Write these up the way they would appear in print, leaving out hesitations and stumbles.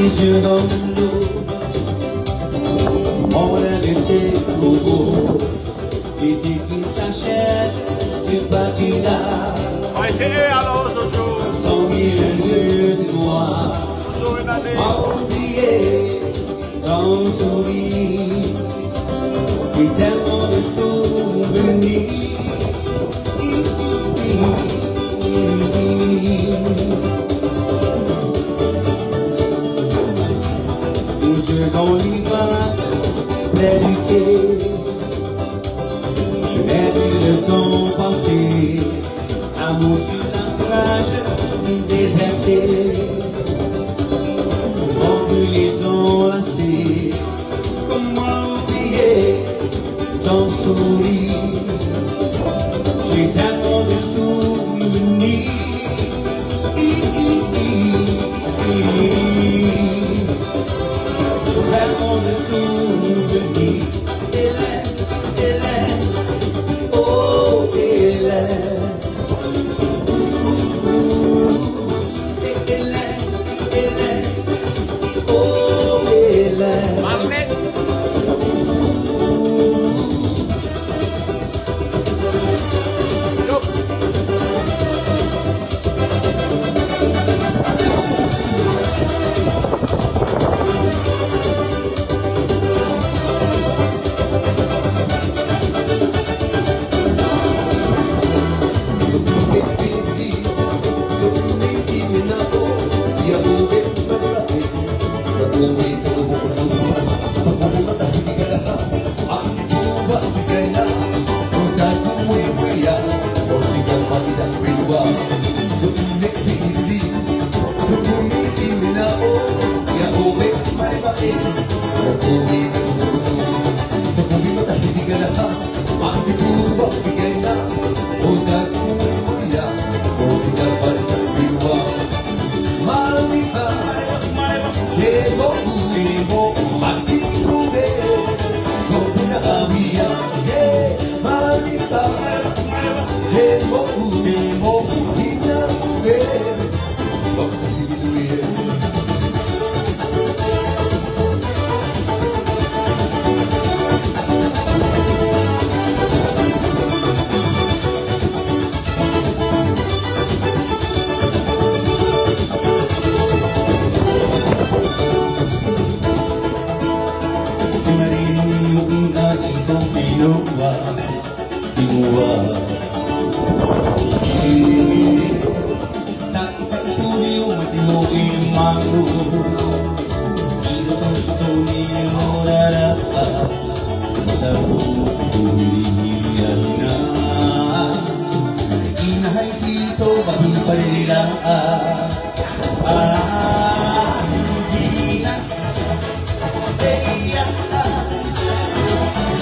yeux dans l'eau, on avait trop beau. L'été qui s'achève, tu partiras. Sans mille lieues de noir, oublié ton sourire, et tellement de souvenirs. Nous yeux dans l'hiver, près du quai, je n'ai vu le temps passer, amour sur la plage désertée, vendu les enlacés, comment oublier ton sourire, j'ai tellement de souvenirs. Tellement de souvenirs. Hélène, oh Hélène. Hélène, oh Hélène.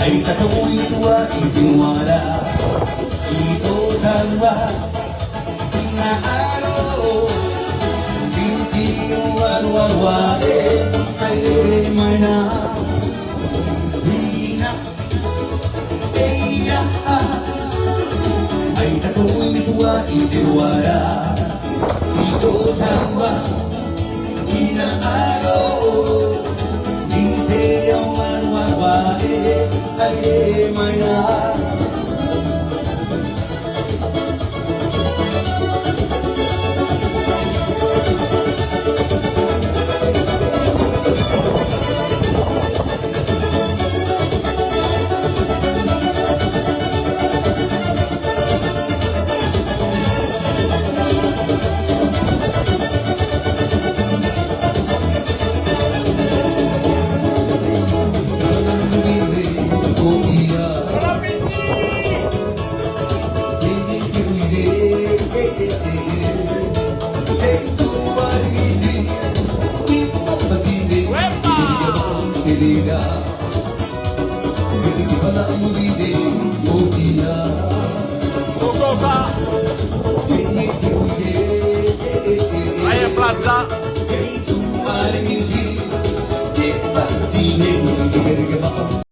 Ay tatuloy tuwa itiwala ito tanwa inaaro binti warwae ay mana hina eya ay tatuloy tuwa itiwala ito tanwa inaaro binti warwae ay mana. Plaza.